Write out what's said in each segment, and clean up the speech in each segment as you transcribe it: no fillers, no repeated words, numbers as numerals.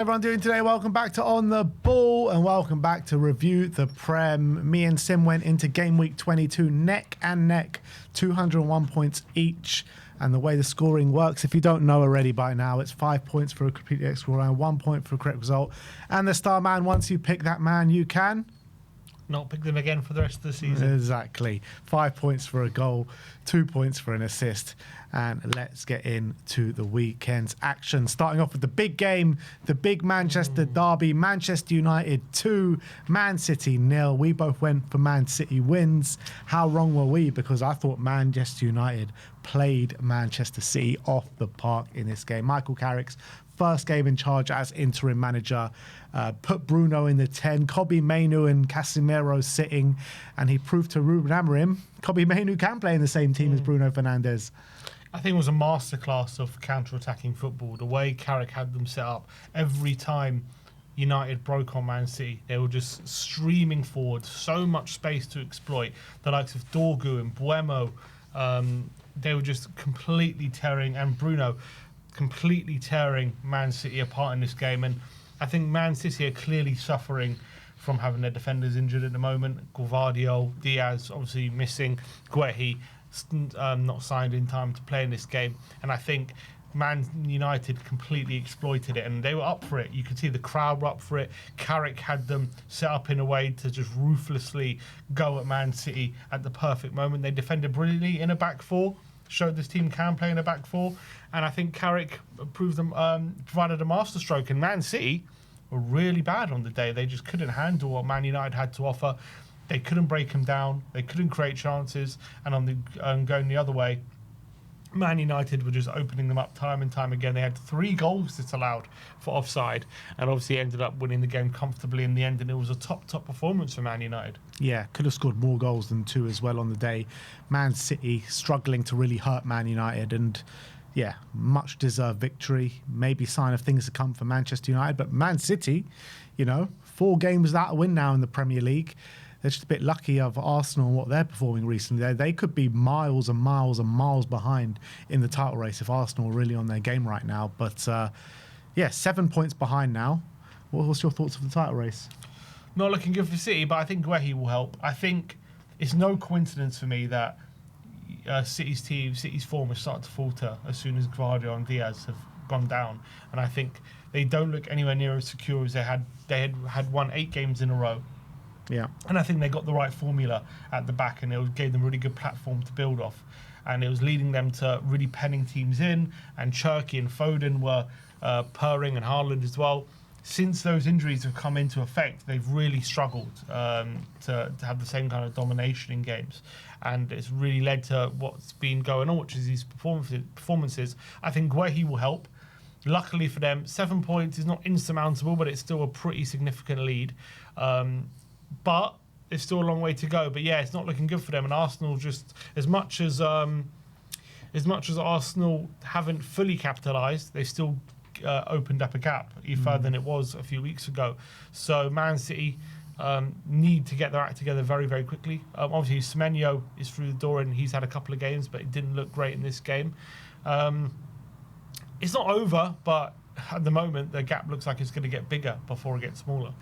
Everyone doing today? Welcome back to On the Ball and welcome back to Review the Prem. Me and Sim went into game week 22 neck and neck, 201 points each. And the way the scoring works, if you don't know already by now, it's 5 points for a completely correct score and 1 point for a correct result. And the star man, once you pick that man, you can not pick them again for the rest of the season. Exactly. 5 points for a goal, 2 points for an assist. And let's get into the weekend's action. Starting off with the big game, the big Manchester derby. Manchester United 2, Man City 0. We both went for Man City wins. How wrong were we? Because I thought Manchester United played Manchester City off the park in this game. Michael Carrick's first game in charge as interim manager, put Bruno in the 10, Kobbie Mainoo and Casemiro sitting, and he proved to Ruben Amorim Kobbie Mainoo can play in the same team as Bruno Fernandes. I think it was a masterclass of counter-attacking football. The way Carrick had them set up, every time United broke on Man City, they were just streaming forward, so much space to exploit. The likes of Dorgu and Buemo, they were just completely tearing, and Bruno completely tearing Man City apart in this game. And I think Man City are clearly suffering from having their defenders injured at the moment. Gvardiol, Diaz obviously missing, Guehi not signed in time to play in this game. And I think Man United completely exploited it, and they were up for it. You could see the crowd were up for it. Carrick had them set up in a way to just ruthlessly go at Man City at the perfect moment. They defended brilliantly in a back four, showed this team can play in a back four, and I think Carrick provided a masterstroke. And Man City were really bad on the day. They just couldn't handle what Man United had to offer. They couldn't break them down. They couldn't create chances. And going the other way, Man United were just opening them up time and time again. They had 3 goals disallowed for offside, and obviously ended up winning the game comfortably in the end. And it was a top performance for Man United. Yeah, could have scored more goals than 2 as well on the day. Man City struggling to really hurt Man United, and yeah, much deserved victory. Maybe sign of things to come for Manchester United, but Man City, 4 games without a win now in the Premier League. They're just a bit lucky of Arsenal and what they're performing recently. They could be miles and miles and miles behind in the title race if Arsenal are really on their game right now. But 7 points behind now. What's your thoughts of the title race? Not looking good for City, but I think Guehi will help. I think it's no coincidence for me that City's form has started to falter as soon as Gvardiol and Diaz have gone down. And I think they don't look anywhere near as secure as they had. They had won 8 games in a row. Yeah, and I think they got the right formula at the back, and it gave them a really good platform to build off. And it was leading them to really penning teams in, and Cherki and Foden were purring, and Haaland as well. Since those injuries have come into effect, they've really struggled to have the same kind of domination in games. And it's really led to what's been going on, which is these performances. I think Guehi will help. Luckily for them, 7 points is not insurmountable, but it's still a pretty significant lead. But it's still a long way to go. But yeah, it's not looking good for them. And Arsenal, just as much as Arsenal haven't fully capitalised, they still opened up a gap even further than it was a few weeks ago. So Man City need to get their act together very, very quickly. Obviously, Semenyo is through the door, and he's had a couple of games, but it didn't look great in this game. It's not over, but at the moment, the gap looks like it's going to get bigger before it gets smaller.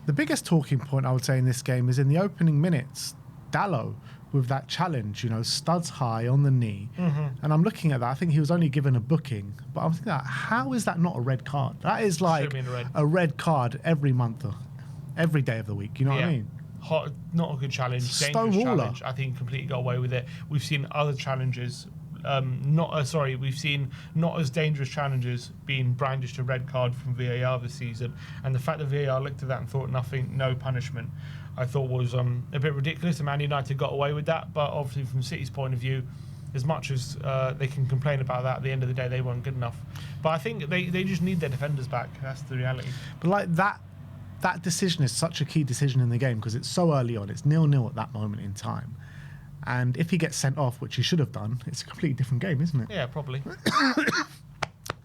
The biggest talking point, I would say, in this game is in the opening minutes, Dalot with that challenge, studs high on the knee. And I'm looking at that. I think he was only given a booking. But I'm thinking, how is that not a red card? That is like a red card every month, every day of the week. You know what I mean? Not a good challenge. Dangerous challenge. I think he completely got away with it. We've seen other challenges. We've seen not as dangerous challenges being brandished a red card from VAR this season, and the fact that VAR looked at that and thought no punishment, I thought was a bit ridiculous. And Man United got away with that, but obviously from City's point of view, as much as they can complain about that, at the end of the day they weren't good enough. But I think they just need their defenders back. That's the reality. But like that decision is such a key decision in the game because it's so early on. It's 0-0 at that moment in time. And if he gets sent off, which he should have done, it's a completely different game, isn't it? Yeah, probably.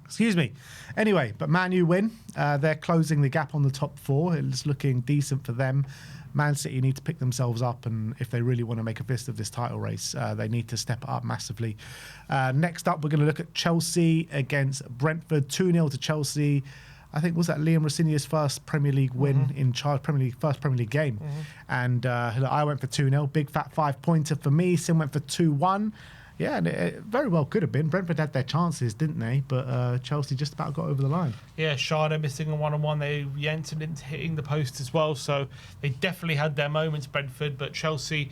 Excuse me. Anyway, but Man U win. They're closing the gap on the top 4. It's looking decent for them. Man City need to pick themselves up, and if they really want to make a fist of this title race, they need to step it up massively. Next up, we're going to look at Chelsea against Brentford. 2-0 to Chelsea. I think was that Liam Rosinia's first Premier League win in charge, first Premier League game. And look, I went for 2-0, big fat 5-pointer for me. Sim went for 2-1. Yeah, and it very well could have been. Brentford had their chances, didn't they? But Chelsea just about got over the line. Yeah, Sharda missing a one-on-one. Jensen into hitting the post as well. So they definitely had their moments, Brentford. But Chelsea,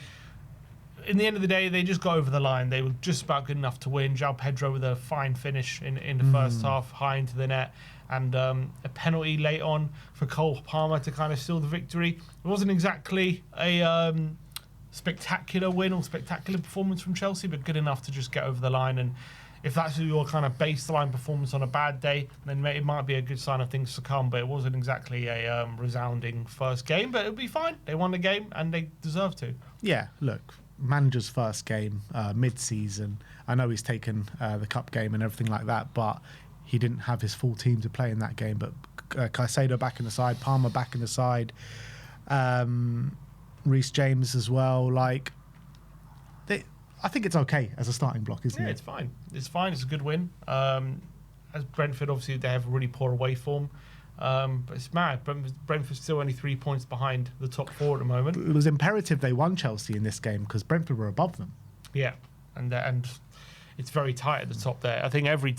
in the end of the day, they just got over the line. They were just about good enough to win. João Pedro with a fine finish in the first half, high into the net. And a penalty late on for Cole Palmer to kind of seal the victory. It wasn't exactly a spectacular win or spectacular performance from Chelsea, but good enough to just get over the line. And if that's your kind of baseline performance on a bad day, then it might be a good sign of things to come. But it wasn't exactly a resounding first game, but it'll be fine. They won the game and they deserve to. Yeah, look, manager's first game mid-season. I know he's taken the cup game and everything like that, but he didn't have his full team to play in that game. But Caicedo back in the side, Palmer back in the side, Reece James as well. Like, I think it's okay as a starting block, isn't it? Yeah, it's fine. It's fine. It's a good win. As Brentford, obviously, they have a really poor away form. But it's mad. Brentford's still only 3 points behind the top four at the moment. It was imperative they won Chelsea in this game because Brentford were above them. Yeah, and it's very tight at the top there. I think every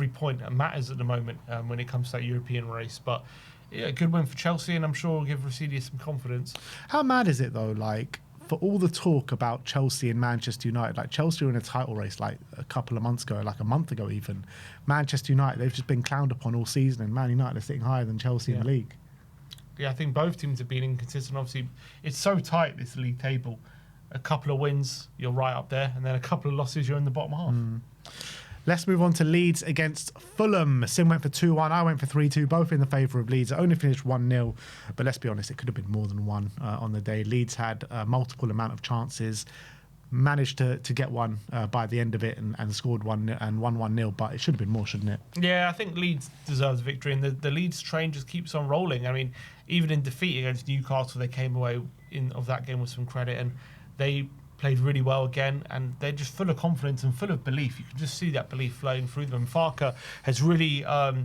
point matters at the moment when it comes to that European race. But yeah, good win for Chelsea, and I'm sure will give Rosidia some confidence. How mad is it though? Like, for all the talk about Chelsea and Manchester United, like Chelsea were in a title race like a couple of months ago, like a month ago even. Manchester United, they've just been clowned upon all season, and Man United are sitting higher than Chelsea in the league. Yeah, I think both teams have been inconsistent. Obviously, it's so tight, this league table. A couple of wins, you're right up there, and then a couple of losses, you're in the bottom half. Let's move on to Leeds against Fulham. Sim went for 2-1, I went for 3-2, both in the favour of Leeds. It only finished 1-0, but let's be honest, it could have been more than one on the day. Leeds had a multiple amount of chances, managed to get one by the end of it and scored one and won 1-0, but it should have been more, shouldn't it? Yeah, I think Leeds deserves victory, and the Leeds train just keeps on rolling. I mean, even in defeat against Newcastle, they came away of that game with some credit, and they played really well again, and they're just full of confidence and full of belief. You can just see that belief flowing through them. Farke has really got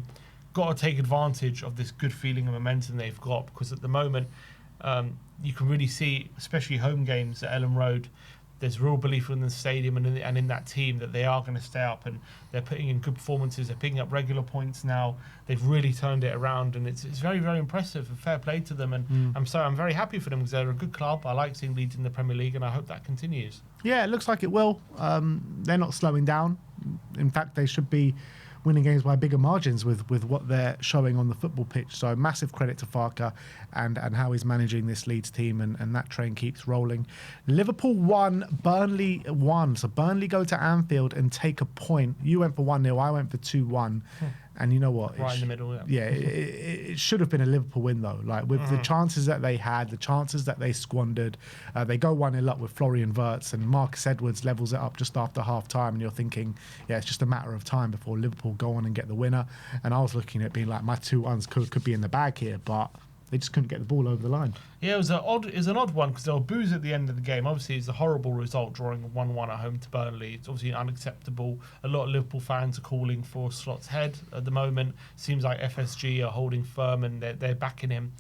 to take advantage of this good feeling and momentum they've got, because at the moment you can really see, especially home games at Ellen Road, there's real belief in the stadium and in that team that they are going to stay up, and they're putting in good performances. They're picking up regular points now. They've really turned it around, and it's very, very impressive, and fair play to them. And I'm very happy for them because they're a good club. I like seeing Leeds in the Premier League, and I hope that continues. Yeah, it looks like it will. They're not slowing down. In fact, they should be winning games by bigger margins with what they're showing on the football pitch. So massive credit to Farke and how he's managing this Leeds team, and that train keeps rolling. Liverpool won, Burnley won. So Burnley go to Anfield and take a point. You went for 1-0, I went for 2-1. And you know what? Right in the middle, yeah. It should have been a Liverpool win, though. Like, with the chances that they had, the chances that they squandered, they go 1-0 up with Florian Wirtz, and Marcus Edwards levels it up just after half-time, and you're thinking, yeah, it's just a matter of time before Liverpool go on and get the winner. And I was looking at being like, my 2-1s could be in the bag here, but they just couldn't get the ball over the line. Yeah, it was an odd one because there were boos at the end of the game. Obviously, it's a horrible result, drawing 1-1 at home to Burnley. It's obviously unacceptable. A lot of Liverpool fans are calling for Slot's head at the moment. Seems like FSG are holding firm and they're backing him.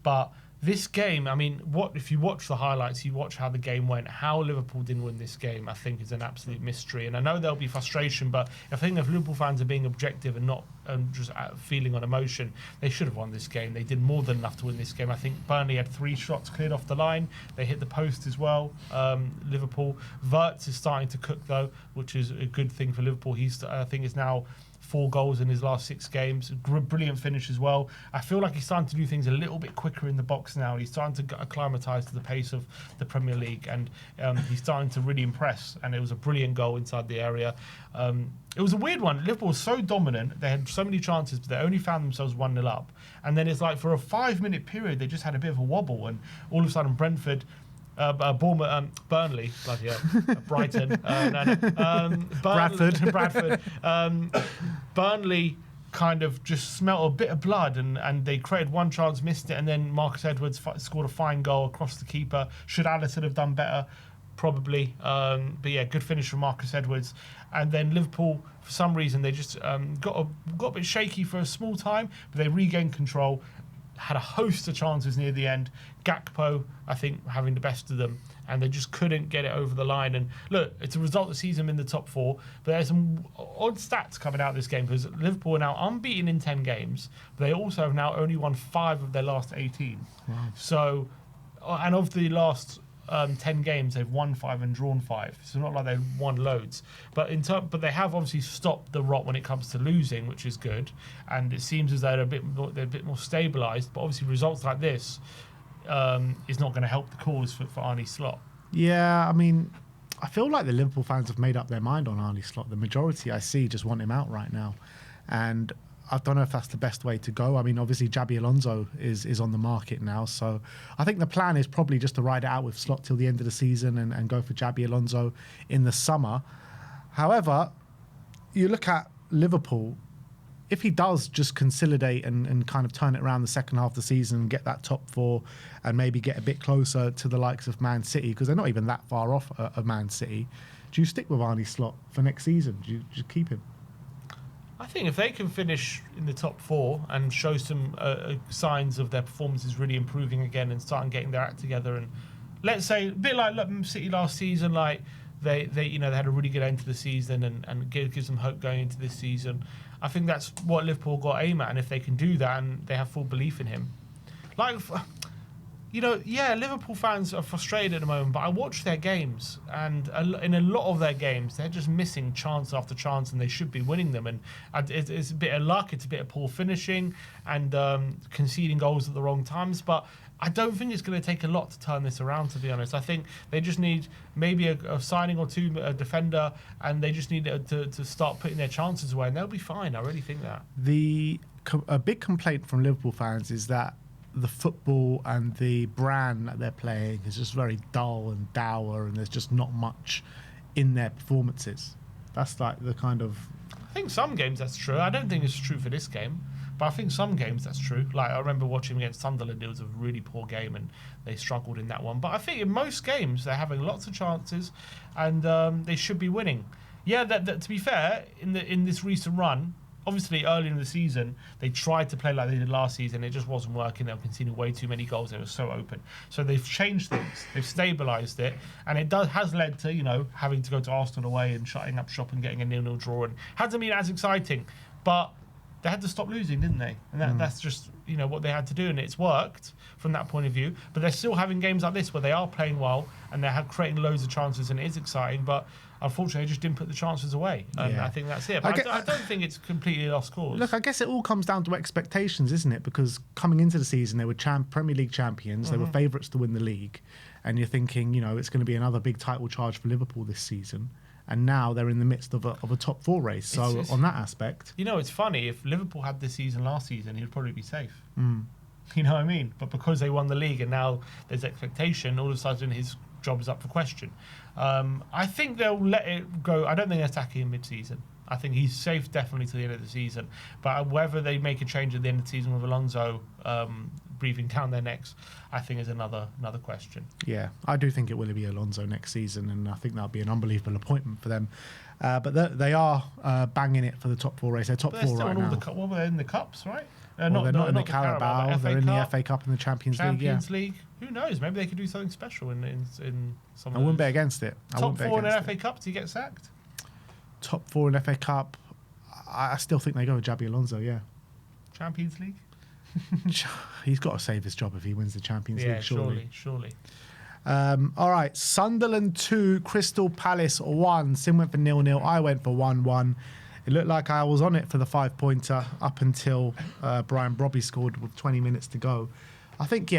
But this game, I mean, if you watch the highlights, you watch how the game went, how Liverpool didn't win this game, I think is an absolute mystery. And I know there'll be frustration, but I think if Liverpool fans are being objective and not just feeling on emotion, they should have won this game. They did more than enough to win this game. I think Burnley had 3 shots cleared off the line. They hit the post as well. Liverpool. Wirtz is starting to cook, though, which is a good thing for Liverpool. I think is now 4 goals in his last 6 games. Brilliant finish as well. I feel like he's starting to do things a little bit quicker in the box now. He's starting to acclimatise to the pace of the Premier League, and he's starting to really impress. And it was a brilliant goal inside the area. It was a weird one. Liverpool was so dominant. They had so many chances, but they only found themselves 1-0 up. And then it's like for a 5-minute period, they just had a bit of a wobble. And all of a sudden, Brentford... Burnley, bloody hell, Brighton, Bradford. Burnley kind of just smelt a bit of blood, and they created one chance, missed it, and then Marcus Edwards scored a fine goal across the keeper. Should Alisson have done better? probably. But yeah, good finish from Marcus Edwards. And then Liverpool, for some reason, they just got a bit shaky for a small time, but they regained control, had a host of chances near the end. Gakpo, I think, having the best of them, and they just couldn't get it over the line. And look, it's a result that sees them in the top 4, but there's some odd stats coming out of this game, because Liverpool are now unbeaten in 10 games, but they also have now only won 5 of their last 18. Wow. So, and of the last 10 games, they've won 5 and drawn 5. So not like they've won loads, but but they have obviously stopped the rot when it comes to losing, which is good. And it seems as though they're a bit more stabilised. But obviously, results like this is not going to help the cause for Arne Slot. Yeah, I mean, I feel like the Liverpool fans have made up their mind on Arne Slot. The majority I see just want him out right now, and I don't know if that's the best way to go. I mean, obviously, Xabi Alonso is on the market now. So I think the plan is probably just to ride it out with Slot till the end of the season and go for Xabi Alonso in the summer. However, you look at Liverpool, if he does just consolidate and kind of turn it around the second half of the season and get that top 4 and maybe get a bit closer to the likes of Man City, because they're not even that far off of Man City, do you stick with Arne Slot for next season? Do you keep him? I think if they can finish in the top 4 and show some signs of their performances really improving again and starting getting their act together, and let's say a bit like City last season, like they had a really good end to the season and gives them hope going into this season. I think that's what Liverpool got to aim at, and if they can do that and they have full belief in him, like. Liverpool fans are frustrated at the moment, but I watch their games, and in a lot of their games, they're just missing chance after chance, and they should be winning them. And it's a bit of luck, it's a bit of poor finishing, and conceding goals at the wrong times. But I don't think it's going to take a lot to turn this around, to be honest. I think they just need maybe a signing or two, a defender, and they just need to start putting their chances away, and they'll be fine. I really think that. A big complaint from Liverpool fans is that the football and the brand that they're playing is just very dull and dour, and there's just not much in their performances. That's like the kind of... I think some games that's true. I don't think it's true for this game, but I think some games that's true. Like, I remember watching against Sunderland, it was a really poor game and they struggled in that one. But I think in most games, they're having lots of chances and they should be winning. Yeah, that to be fair, in this recent run, obviously, early in the season, they tried to play like they did last season. It just wasn't working. They were conceding way too many goals. It was so open. So they've changed things. They've stabilised it. And it has led to, having to go to Arsenal away and shutting up shop and getting a 0-0 draw. And hasn't been as exciting. But they had to stop losing, didn't they? And that's just, what they had to do. And it's worked from that point of view. But they're still having games like this where they are playing well and they're creating loads of chances and it is exciting. But unfortunately, they just didn't put the chances away. And I think that's it. But I don't think it's completely lost cause. Look, I guess it all comes down to expectations, isn't it? Because coming into the season, they were Premier League champions. They were favourites to win the league. And you're thinking, it's going to be another big title charge for Liverpool this season. And now they're in the midst of a top 4 race. So on that aspect... it's funny. If Liverpool had this season last season, he'd probably be safe. You know what I mean? But because they won the league and now there's expectation, all of a sudden his job is up for question. I think they'll let it go. I don't think they're attacking him mid-season. I think he's safe definitely to the end of the season. But whether they make a change at the end of the season with Alonso breathing down their necks, I think is another question. Yeah, I do think it will be Alonso next season, and I think that'll be an unbelievable appointment for them. But they are banging it for the top 4 race. They're top 4 right now. Well, they're in the cups, right? They're not in the Carabao. They're in the FA Cup and the Champions League. Who knows? Maybe they could do something special in some. I wouldn't bet against it. Top 4 in an FA Cup, do you get sacked? Top 4 in FA Cup, I still think they go with Xabi Alonso. Yeah. Champions League. He's got to save his job if he wins the Champions League. Surely. All right, Sunderland 2, Crystal Palace 1. Sim went for 0-0. I went for 1-1. It looked like I was on it for the 5-pointer up until Brian Brobby scored with 20 minutes to go. I think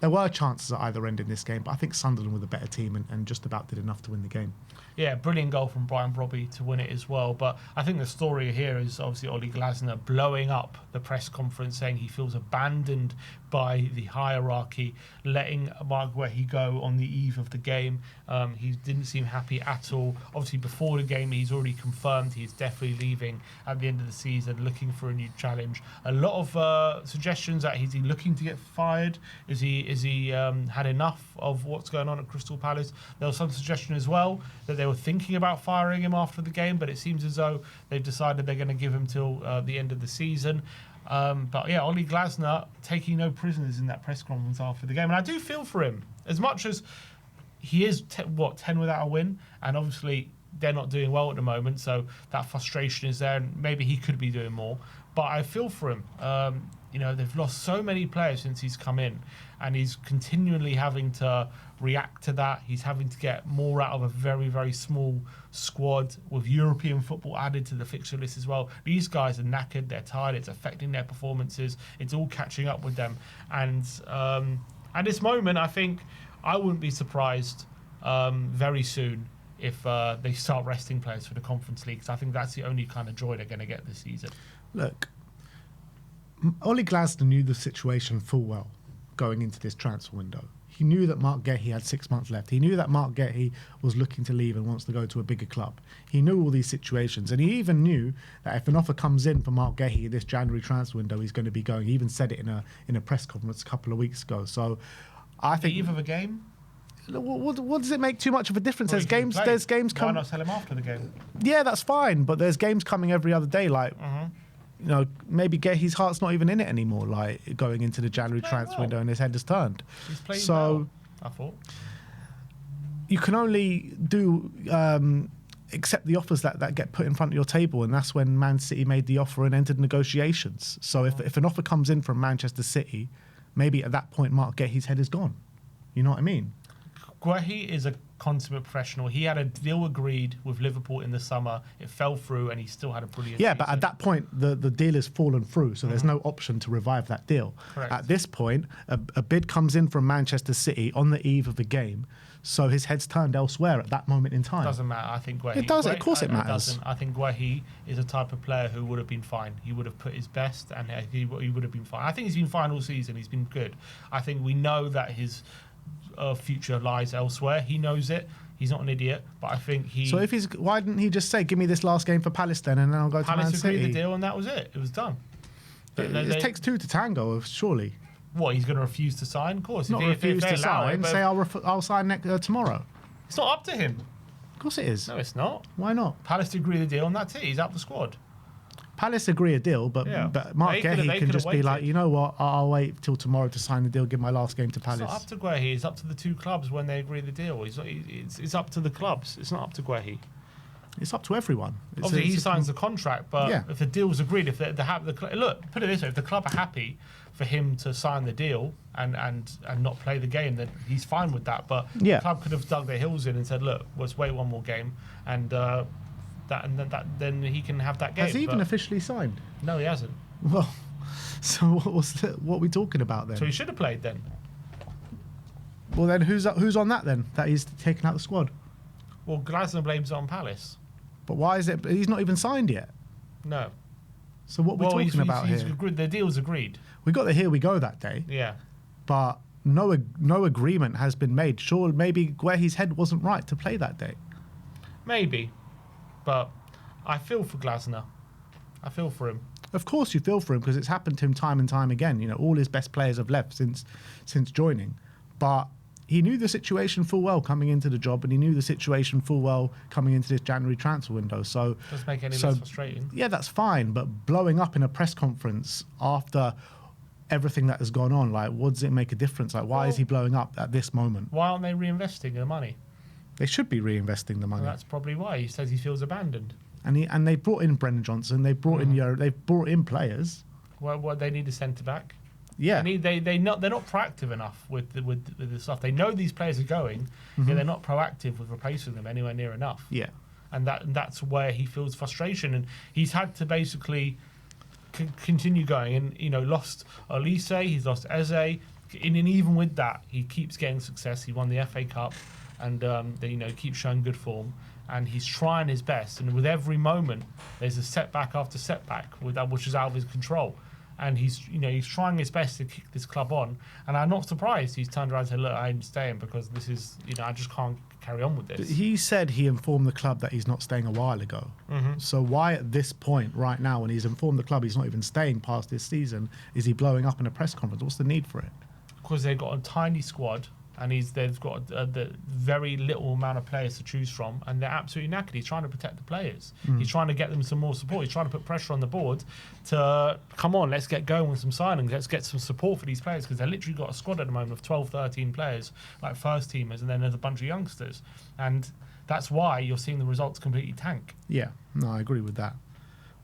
there were chances at either end in this game, but I think Sunderland were the better team and just about did enough to win the game. Yeah, brilliant goal from Brian Brobby to win it as well. But I think the story here is obviously Oli Glasner blowing up the press conference, saying he feels abandoned by the hierarchy, letting Mark Guehi go on the eve of the game. He didn't seem happy at all. Obviously, before the game, he's already confirmed he's definitely leaving at the end of the season, looking for a new challenge. A lot of suggestions that is he looking to get fired? Is he Is he had enough of what's going on at Crystal Palace? There was some suggestion as well that they were thinking about firing him after the game, but it seems as though they've decided they're going to give him till the end of the season. But yeah, Ollie Glasner taking no prisoners in that press conference after the game. And I do feel for him, as much as he is, 10 without a win, and obviously they're not doing well at the moment, so that frustration is there, and maybe he could be doing more. But I feel for him. They've lost so many players since he's come in, and he's continually having to react to that. He's having to get more out of a very, very small squad with European football added to the fixture list as well. These guys are knackered, they're tired, it's affecting their performances, it's all catching up with them. And at this moment, I think I wouldn't be surprised very soon if they start resting players for the Conference League, because I think that's the only kind of joy they're going to get this season. Look, Ollie Glasner knew the situation full well going into this transfer window. He knew that Mark Gehi had 6 months left. He knew that Mark Gehi was looking to leave and wants to go to a bigger club. He knew all these situations, and he even knew that if an offer comes in for Mark Gehi this January transfer window, he's going to be going. He even said it in a press conference a couple of weeks ago. So I think the eve of a game. What does it make too much of a difference? There's games Why coming. not sell him after the game? Yeah, that's fine, but there's games coming every other day. Like, maybe his heart's not even in it anymore. Like going into the January transfer window, and his head has turned. He's playing well, I thought. You can only do accept the offers that get put in front of your table, and that's when Man City made the offer and entered negotiations. So if an offer comes in from Manchester City, maybe at that point Mark Gehi's head is gone. You know what I mean? Guehi is a consummate professional. He had a deal agreed with Liverpool in the summer. It fell through, and he still had a brilliant season. But at that point, the deal has fallen through, so there's no option to revive that deal. Correct. At this point, a bid comes in from Manchester City on the eve of the game, so his head's turned elsewhere at that moment in time. Doesn't matter. I think Guehi... It does. Of course it matters. Doesn't. I think Guehi is a type of player who would have been fine. He would have put his best, and he would have been fine. I think he's been fine all season. He's been good. I think we know that his... future lies elsewhere. He knows it. He's not an idiot, but I think he... So why didn't he just say, give me this last game for Palace then, and then I'll go to Man City? Palace agreed the deal, and that was it. It was done. It takes two to tango, surely. What, he's going to refuse to sign? Of course. Not refuse to sign, say I'll sign tomorrow. It's not up to him. Of course it is. No, it's not. Why not? Palace agree the deal, and that's it. He's out the squad. Palace agree a deal, but Mark Gehi can just be like, you know what, I'll wait till tomorrow to sign the deal, give my last game to Palace. It's not up to Guehi, it's up to the two clubs when they agree the deal. It's up to the clubs, it's not up to Guehi. It's up to everyone. Obviously, he signs the contract, but if the deal's agreed, if look, put it this way, if the club are happy for him to sign the deal and not play the game, then he's fine with that. But the club could have dug their heels in and said, look, let's wait one more game, and then he can have that game. Has he even officially signed? No, he hasn't. Well, so what are we talking about then? So he should have played then. Well, then who's on that then? That he's taken out the squad. Well, Glasner blames it on Palace. But why is it? He's not even signed yet. No. So what we're talking about here? The deal's agreed. We got the here we go that day. Yeah. But no agreement has been made. Sure, maybe Guehi's head wasn't right to play that day. Maybe. But I feel for Glasner. I feel for him. Of course you feel for him, because it's happened to him time and time again. You know, all his best players have left since joining. But he knew the situation full well coming into the job, and he knew the situation full well coming into this January transfer window. So doesn't make any less frustrating. Yeah, that's fine. But blowing up in a press conference after everything that has gone on, like, what does it make a difference? Like, why is he blowing up at this moment? Why aren't they reinvesting the money? They should be reinvesting the money. Well, that's probably why he says he feels abandoned. And they brought in Brendan Johnson. They brought they've brought in players. Well, they need a centre back. Yeah, they're not proactive enough with the stuff. They know these players are going, yet they're not proactive with replacing them anywhere near enough. Yeah, and that's where he feels frustration, and he's had to basically continue going. And lost Elise, he's lost Eze, and even with that, he keeps getting success. He won the FA Cup, and keeps showing good form. And he's trying his best, and with every moment, there's a setback after setback, which is out of his control. And he's trying his best to kick this club on. And I'm not surprised he's turned around and said, "Look, I'm staying because this is, I just can't carry on with this." He said he informed the club that he's not staying a while ago. So why at this point, right now, when he's informed the club he's not even staying past this season, is he blowing up in a press conference? What's the need for it? because they've got a tiny squad and they've got the very little amount of players to choose from, and they're absolutely knackered. He's trying to protect the players. He's trying to get them some more support. He's trying to put pressure on the board to, come on, let's get going with some signings. Let's get some support for these players, because they've literally got a squad at the moment of 12, 13 players, like first teamers, and then there's a bunch of youngsters. And that's why you're seeing the results completely tank. Yeah, no, I agree with that.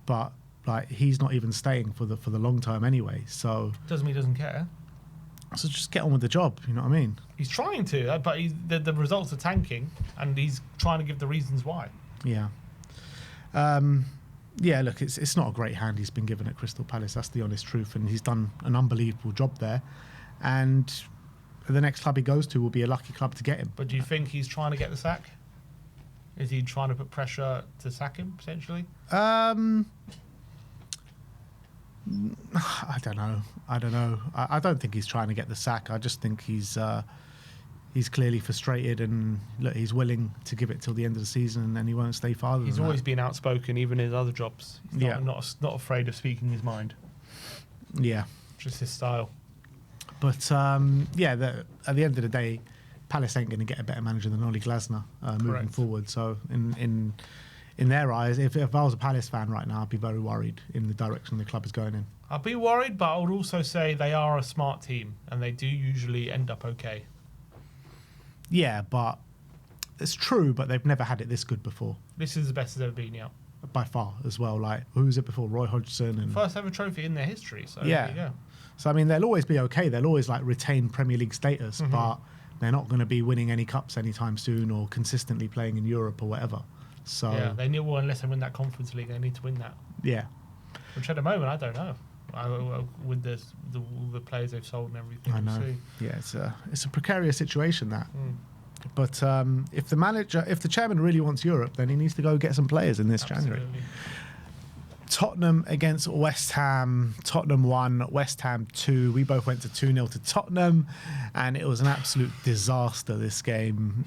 But like, he's not even staying for the long term anyway. So Doesn't mean he doesn't care. So just get on with the job, you know what I mean? He's trying to, but the results are tanking, and he's trying to give the reasons why. Yeah. Yeah, look, it's not a great hand he's been given at Crystal Palace. That's the honest truth, and he's done an unbelievable job there. And the next club he goes to will be a lucky club to get him. But do you think he's trying to get the sack? Is he trying to put pressure to sack him, potentially? I don't know. I don't think he's trying to get the sack. I just think he's clearly frustrated, and look, he's willing to give it till the end of the season, and he won't stay farther. He's than always that. been outspoken, even in his other jobs. He's not afraid of speaking his mind. Yeah, Just his style. but at the end of the day, Palace ain't going to get a better manager than Oli Glasner moving Correct. forward. So in their eyes, if I was a Palace fan right now, I'd be very worried in the direction the club is going in. I'd be worried, but I would also say they are a smart team, and they do usually end up okay. Yeah, but it's true, but they've never had it this good before, This is the best it's ever been, yeah. by far as well. Like, who was it before? Roy Hodgson and First ever trophy in their history, so Yeah. there you go. So I mean, they'll always be okay. They'll always like retain Premier League status, but they're not going to be winning any cups anytime soon or consistently playing in Europe or whatever. So Yeah, they need, well, unless they win that Conference League, they need to win that. yeah. Which at the moment, I don't know. With the players they've sold and everything, I we'll know. see. Yeah, it's a precarious situation that. But if the chairman really wants Europe, then he needs to go get some players in this January. Absolutely. Tottenham against West Ham. Tottenham 1, West Ham 2. We both went to 2-0 to Tottenham, and it was an absolute disaster, this game.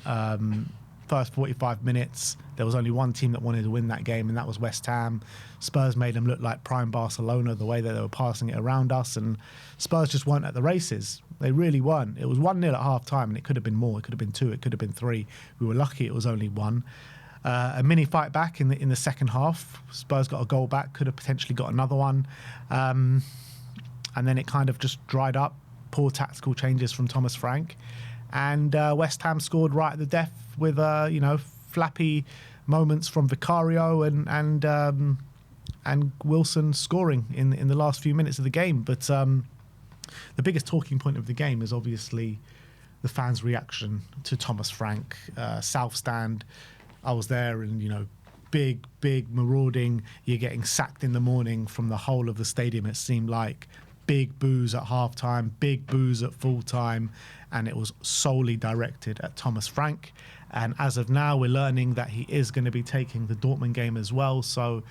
First 45 minutes, there was only one team that wanted to win that game, and that was West Ham. Spurs made them look like prime Barcelona, the way that they were passing it around us, and Spurs just weren't at the races. They really weren't. It was 1-0 at half-time, and it could have been more. It could have been 2. It could have been 3. We were lucky it was only 1. A mini fight back in the second half. Spurs got a goal back, could have potentially got another one. And then it kind of just dried up. Poor tactical changes from Thomas Frank. And West Ham scored right at the death with, flappy moments from Vicario and Wilson scoring in the last few minutes of the game. But the biggest talking point of the game is obviously the fans' reaction to Thomas Frank. South Stand, I was there, and big marauding. You're getting sacked in the morning from the whole of the stadium. It seemed like big boos at halftime, big boos at full time, and it was solely directed at Thomas Frank. And as of now, we're learning that he is going to be taking the Dortmund game as well. So,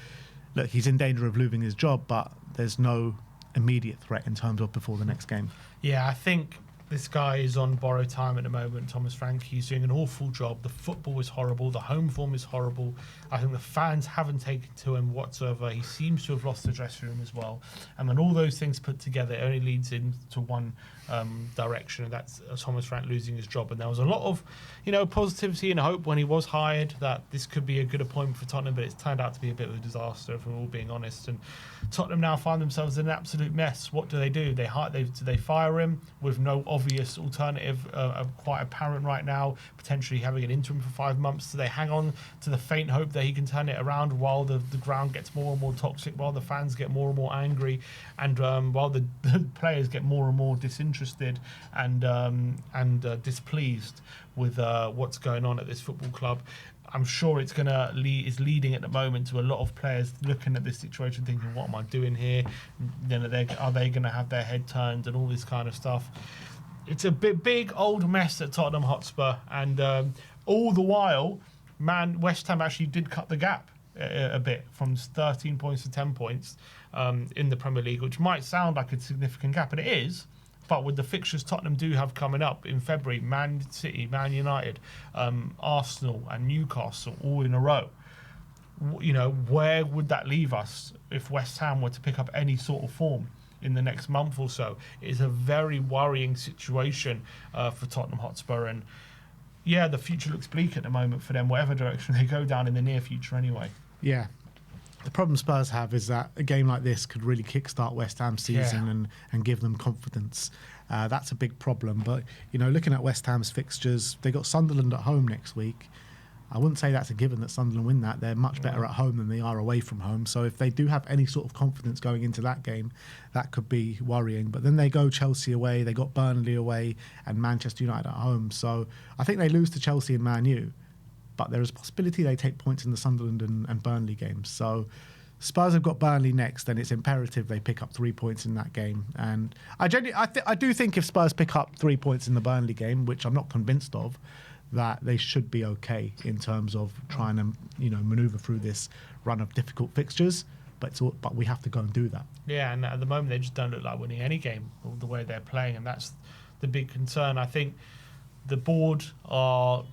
look, he's in danger of losing his job, but there's no immediate threat in terms of before the next game. Yeah, I think this guy is on borrowed time at the moment, Thomas Frank. He's doing an awful job. The football is horrible. The home form is horrible. I think the fans haven't taken to him whatsoever. He seems to have lost the dressing room as well. And when all those things put together, it only leads into one direction, and that's Thomas Frank losing his job. And there was a lot of, positivity and hope when he was hired that this could be a good appointment for Tottenham, but it's turned out to be a bit of a disaster, if we're all being honest. And Tottenham now find themselves in an absolute mess. What do? They fire him with no obvious alternative, quite apparent right now, potentially having an interim for 5 months. Do they hang on to the faint hope that he can turn it around while the ground gets more and more toxic, while the fans get more and more angry, and while the players get more and more disinterested and displeased with what's going on at this football club? I'm sure it's is leading at the moment to a lot of players looking at this situation, thinking, "What am I doing here?" Are they going to have their head turned and all this kind of stuff? It's a big old mess at Tottenham Hotspur, and all the while, West Ham actually did cut the gap a bit from 13 points to 10 points in the Premier League, which might sound like a significant gap, and it is. But with the fixtures Tottenham do have coming up in February, Man City, Man United, Arsenal and Newcastle all in a row, where would that leave us if West Ham were to pick up any sort of form in the next month or so. It is a very worrying situation for Tottenham Hotspur, and yeah, the future looks bleak at the moment for them, whatever direction they go down in the near future anyway. Yeah. The problem Spurs have is that a game like this could really kickstart West Ham's season and give them confidence. That's a big problem. But, looking at West Ham's fixtures, they got Sunderland at home next week. I wouldn't say that's a given that Sunderland win that. They're much better at home than they are away from home. So if they do have any sort of confidence going into that game, that could be worrying. But then they go Chelsea away, they got Burnley away, and Manchester United at home. So I think they lose to Chelsea and Man U. But there is a possibility they take points in the Sunderland and Burnley games. So Spurs have got Burnley next, and it's imperative they pick up 3 points in that game. And I do think if Spurs pick up 3 points in the Burnley game, which I'm not convinced of, that they should be okay in terms of trying to manoeuvre through this run of difficult fixtures. But we have to go and do that. Yeah, and at the moment they just don't look like winning any game the way they're playing, and that's the big concern. I think the board are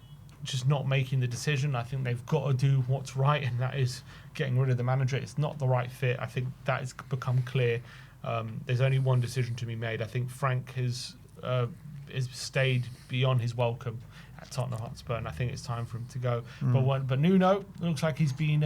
just not making the decision. I think they've got to do what's right, and that is getting rid of the manager. It's not the right fit. I think that has become clear. There's only one decision to be made. I think Frank has stayed beyond his welcome at Tottenham Hotspur, and I think it's time for him to go. But Nuno looks like he's been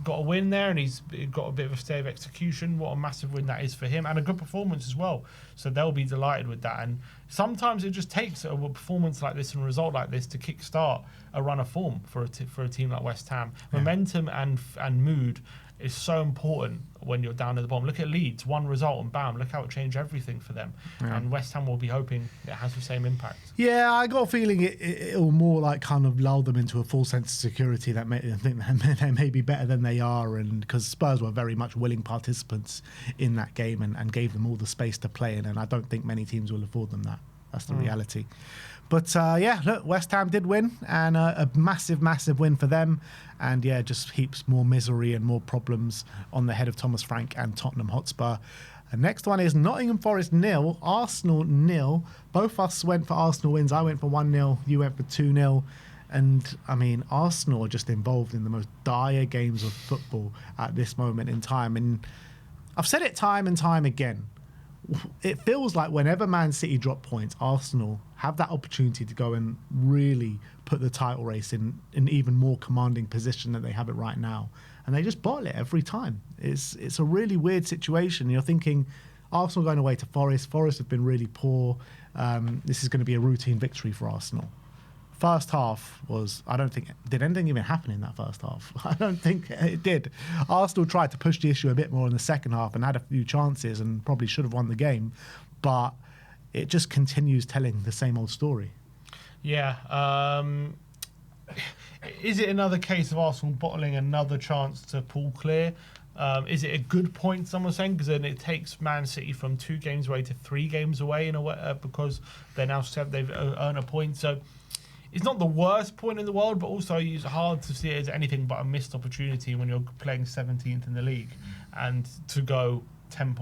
got a win there, and he's got a bit of a stay of execution. What a massive win that is for him, and a good performance as well. So they'll be delighted with that. And sometimes it just takes a performance like this and a result like this to kickstart a run of form for a team like West Ham. Yeah. Momentum and mood is so important when you're down at the bottom. Look at Leeds, one result and bam, look how it changed everything for them. Yeah. And West Ham will be hoping it has the same impact. Yeah, I got a feeling it'll more like kind of lull them into a full sense of security that I think they may be better than they are, and because Spurs were very much willing participants in that game and gave them all the space to play in, and I don't think many teams will afford them that. That's the reality. But look, West Ham did win, and a massive, massive win for them. And just heaps more misery and more problems on the head of Thomas Frank and Tottenham Hotspur. And next one is Nottingham Forest 0, Arsenal 0. Both us went for Arsenal wins. I went for 1-0, you went for 2-0. And I mean, Arsenal are just involved in the most dire games of football at this moment in time. And I've said it time and time again. It feels like whenever Man City drop points, Arsenal have that opportunity to go and really put the title race in an even more commanding position than they have it right now. And they just bottle it every time. It's a really weird situation. You're thinking, Arsenal going away to Forest. Forest have been really poor. This is going to be a routine victory for Arsenal. First half was, did anything even happen in that first half? I don't think it did. Arsenal tried to push the issue a bit more in the second half and had a few chances and probably should have won the game, but it just continues telling the same old story. Yeah. Is it another case of Arsenal bottling another chance to pull clear? Is it a good point, someone's saying? Because then it takes Man City from 2 games away to 3 games away in a way, because they've earned a point. So it's not the worst point in the world, but also it's hard to see it as anything but a missed opportunity when you're playing 17th in the league, and to go 9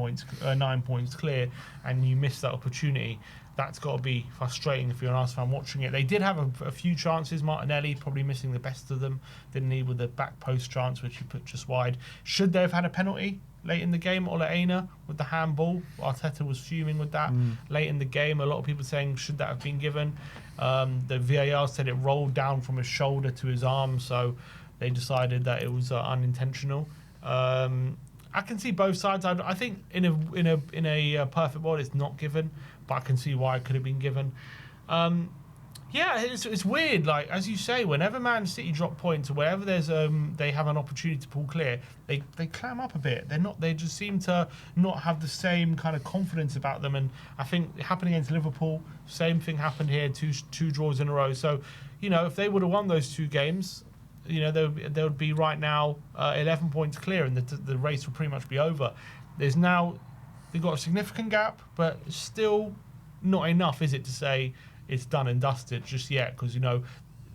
points clear and you miss that opportunity. That's got to be frustrating if you're an Arsenal fan watching it. They did have a few chances. Martinelli probably missing the best of them, didn't he, with the back post chance which he put just wide. Should they have had a penalty late in the game? Ole Einar with the handball. Arteta was fuming with that late in the game. A lot of people saying, should that have been given? The VAR said it rolled down from his shoulder to his arm, so they decided that it was unintentional. I can see both sides. I think in a perfect world it's not given, but I can see why it could have been given. It's weird. Like, as you say, whenever Man City drop points or wherever there's they have an opportunity to pull clear, they clam up a bit. They just seem to not have the same kind of confidence about them. And I think it happened against Liverpool. Same thing happened here. Two draws in a row. So, if they would have won those 2 games, they would be right now 11 points clear, and the race will pretty much be over. They've got a significant gap, but still not enough, is it, to say it's done and dusted just yet? Because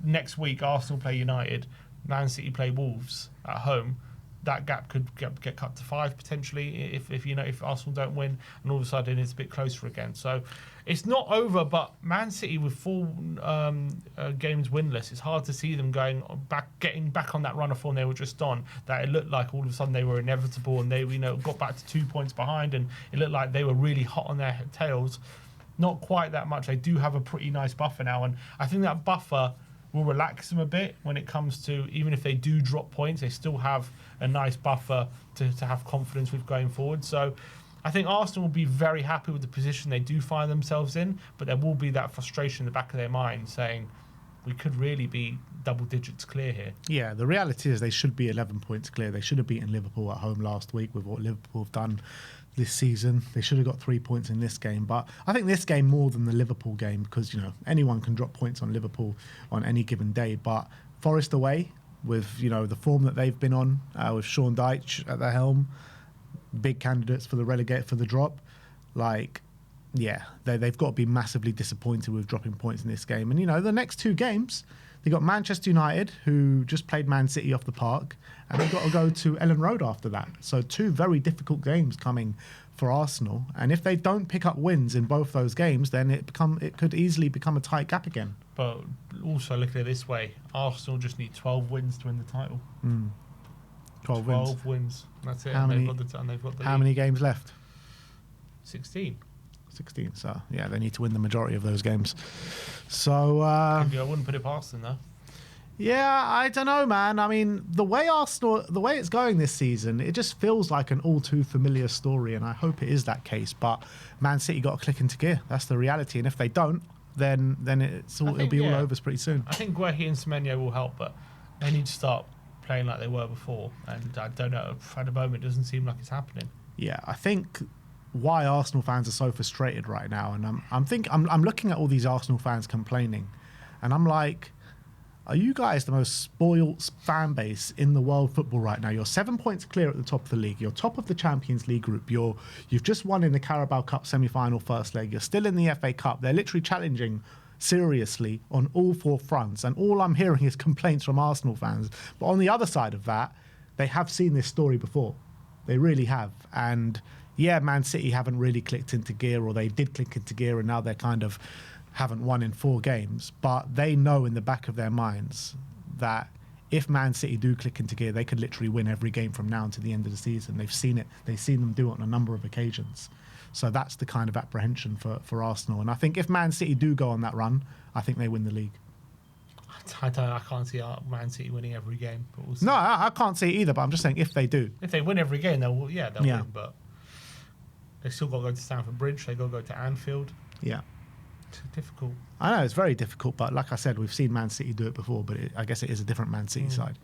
next week Arsenal play United, Man City play Wolves at home. that gap could get cut to 5 potentially if Arsenal don't win, and all of a sudden it's a bit closer again. So it's not over, but Man City with 4 games winless, it's hard to see them getting back on that run of form they were just on. That it looked like all of a sudden they were inevitable, and they got back to 2 points behind, and it looked like they were really hot on their tails. Not quite that much. They do have a pretty nice buffer now, and I think that buffer will relax them a bit when it comes to, even if they do drop points, they still have a nice buffer to have confidence with going forward. So I think Arsenal will be very happy with the position they do find themselves in, but there will be that frustration in the back of their mind saying, we could really be double digits clear here. Yeah, the reality is they should be 11 points clear. They should have beaten Liverpool at home last week with what Liverpool have done this season. They should have got 3 points in this game. But I think this game more than the Liverpool game, because, anyone can drop points on Liverpool on any given day. But Forest away with, the form that they've been on with Sean Dyche at the helm, big candidates for the drop. They've got to be massively disappointed with dropping points in this game. And, the next 2 games, they got Manchester United, who just played Man City off the park, and they've got to go to Ellen Road after that. So 2 very difficult games coming for Arsenal. And if they don't pick up wins in both those games, then it could easily become a tight gap again. But also look at it this way, Arsenal just need 12 wins to win the title. 12 wins. That's it. How many games left? 16. 16. So they need to win the majority of those games. So I wouldn't put it past them though. Yeah, I don't know, man. I mean, the way it's going this season, it just feels like an all too familiar story, and I hope it is that case. But Man City got to click into gear. That's the reality, and if they don't, then it'll be all over pretty soon. I think Guehi and Semenyo will help, but they need to start playing like they were before, and I don't know. At the moment, it doesn't seem like it's happening. Yeah, I think why Arsenal fans are so frustrated right now, and I'm looking at all these Arsenal fans complaining, and I'm like, are you guys the most spoiled fan base in the world football right now? You're 7 points clear at the top of the league. You're top of the Champions League group. You've just won in the Carabao Cup semi-final first leg. You're still in the FA Cup. They're literally challenging seriously on all 4 fronts, and all I'm hearing is complaints from Arsenal fans. But on the other side of that, they have seen this story before. They really have. And yeah, Man City haven't really clicked into gear, or they did click into gear and now they're kind of haven't won in 4 games. But they know in the back of their minds that if Man City do click into gear, they could literally win every game from now to the end of the season. They've seen it. They've seen them do it on a number of occasions. So that's the kind of apprehension for Arsenal. And I think if Man City do go on that run, I think they win the league. I can't see Man City winning every game. But we'll see. No, I can't see it either, but I'm just saying if they do. If they win every game, they'll win. But they still got to go to Stamford Bridge. They got to go to Anfield. Yeah. It's difficult. I know, it's very difficult, but like I said, we've seen Man City do it before, but I guess it is a different Man City side.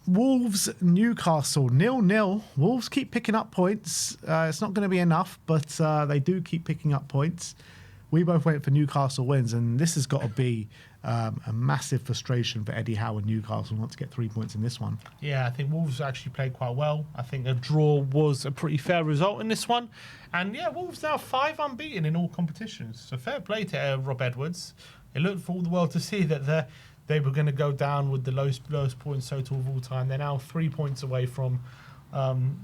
Wolves, Newcastle, 0-0. Wolves keep picking up points. It's not going to be enough, but they do keep picking up points. We both went for Newcastle wins, and this has got to be a massive frustration for Eddie Howe and Newcastle want to get 3 points in this one. Yeah, I think Wolves actually played quite well. I think a draw was a pretty fair result in this one. And yeah, Wolves now 5 unbeaten in all competitions. So fair play to Rob Edwards. It looked for all the world to see that they were going to go down with the lowest points total of all time. They're now 3 points away from from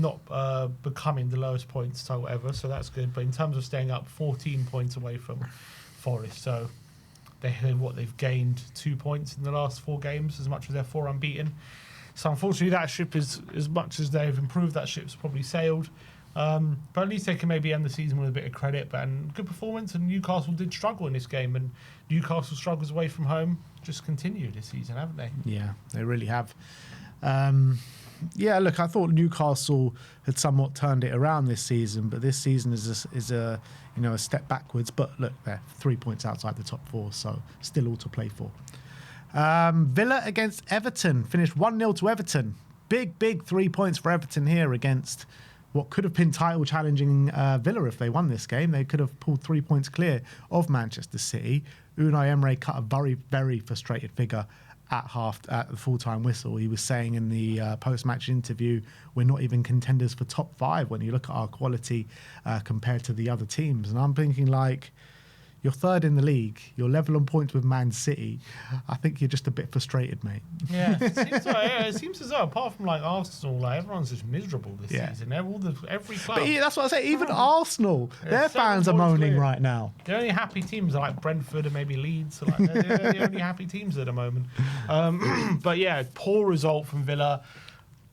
not becoming the lowest points total ever. So that's good. But in terms of staying up, 14 points away from Forest. So they've gained 2 points in the last 4 games, as much as they're 4 unbeaten. So unfortunately, that ship is, as much as they've improved, that ship's probably sailed. But at least they can maybe end the season with a bit of credit. And good performance, and Newcastle did struggle in this game, and Newcastle struggles away from home just continue this season, haven't they? Yeah, they really have. Yeah, look, I thought Newcastle had somewhat turned it around this season, but this season is a step backwards. But look, they're 3 points outside the top 4, so still all to play for. Villa against Everton, finished 1-0 to Everton. Big 3 points for Everton here against what could have been title challenging Villa if they won this game. They could have pulled 3 points clear of Manchester City. Unai Emery cut a very, very frustrated figure at the full-time whistle. He was saying in the post-match interview, we're not even contenders for top 5 when you look at our quality compared to the other teams. And I'm thinking, like, You're third in the league. You're level on points with Man City. I think you're just a bit frustrated, mate. Yeah, it seems as though apart from like Arsenal, like everyone's just miserable this season. Every club. But that's what I say. Even Arsenal, their fans are moaning right now. The only happy teams are like Brentford and maybe Leeds. Like they're the only happy teams at the moment. But yeah, poor result from Villa.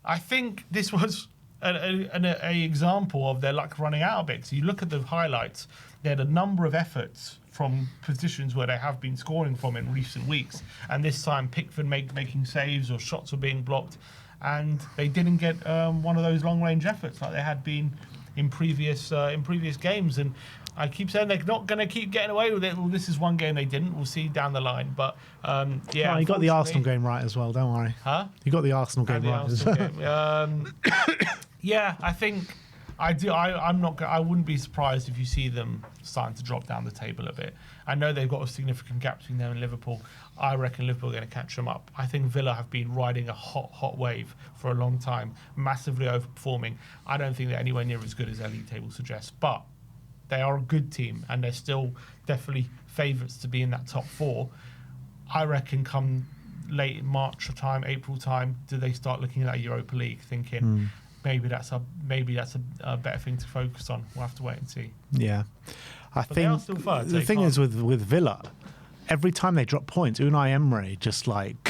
I think this was an example of their luck running out a bit. So you look at the highlights, they had a number of efforts from positions where they have been scoring from in recent weeks, and this time Pickford making saves or shots were being blocked, and they didn't get one of those long-range efforts like they had been in previous games. And I keep saying they're not going to keep getting away with it. Well, this is one game they didn't. We'll see down the line. But yeah, you got the Arsenal game right as well. Don't worry. Huh? You got the Arsenal game right as well. Yeah, I think I do. I wouldn't be surprised if you see them starting to drop down the table a bit. I know they've got a significant gap between them and Liverpool. I reckon Liverpool are going to catch them up. I think Villa have been riding a hot wave for a long time, massively overperforming. I don't think they're anywhere near as good as their league table suggests, but they are a good team and they're still definitely favourites to be in that top four. I reckon come late March time, April time, do they start looking at that Europa League, thinking maybe that's a better thing to focus on. We'll have to wait and see. Yeah, I think the thing is with Villa, every time they drop points, Unai Emery just like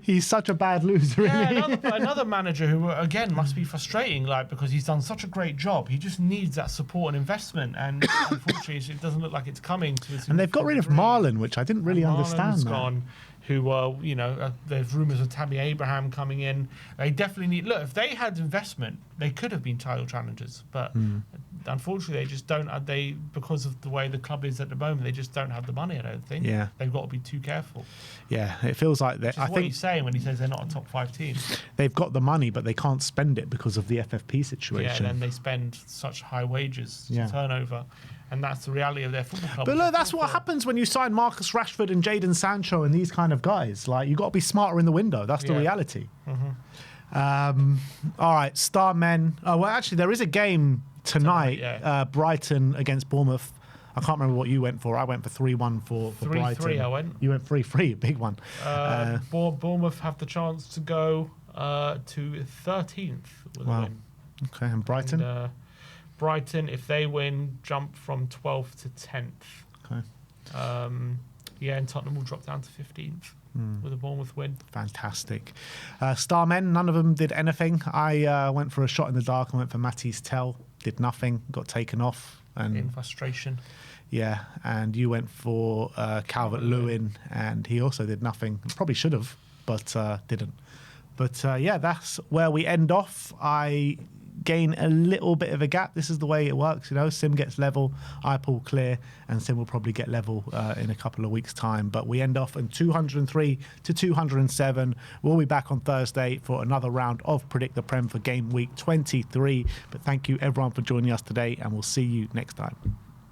he's such a bad loser. Yeah, another manager who again must be frustrating, like because he's done such a great job. He just needs that support and investment, and unfortunately, it doesn't look like it's coming to his. And they've got rid of Marlon, which I didn't really understand. Gone. Who there's rumours of Tammy Abraham coming in. They definitely need. Look, if they had investment, they could have been title challengers. But unfortunately, they just don't. Because of the way the club is at the moment, they just don't have the money. I don't think. Yeah, they've got to be too careful. Yeah, it feels like that. I think he's saying when he says they're not a top 5 team. They've got the money, but they can't spend it because of the FFP situation. Yeah, and then they spend such high wages turnover. And that's the reality of their football club. But look, that's what happens when you sign Marcus Rashford and Jadon Sancho and these kind of guys. Like, you've got to be smarter in the window. That's the reality. All right, star men. Oh, well, actually, there is a game tonight. Brighton against Bournemouth. I can't remember what you went for. I went for 3-1 for Brighton. 3-3 I went. You went 3-3, a big one. Bournemouth have the chance to go to 13th with a win. Okay, and Brighton? And, Brighton, if they win, jump from 12th to 10th. Okay. And Tottenham will drop down to 15th with a Bournemouth win. Fantastic. Star men, none of them did anything. I went for a shot in the dark. I went for Matisse Tell. Did nothing. Got taken off. And in frustration. Yeah, and you went for Calvert-Lewin, and he also did nothing. Probably should have, but didn't. But that's where we end off. I gain a little bit of a gap. This is the way it works, Sim gets level, I pull clear, and Sim will probably get level in a couple of weeks' time. But we end off in 203 to 207. We'll be back on Thursday for another round of Predict the Prem for game week 23. But thank you everyone for joining us today, and we'll see you next time.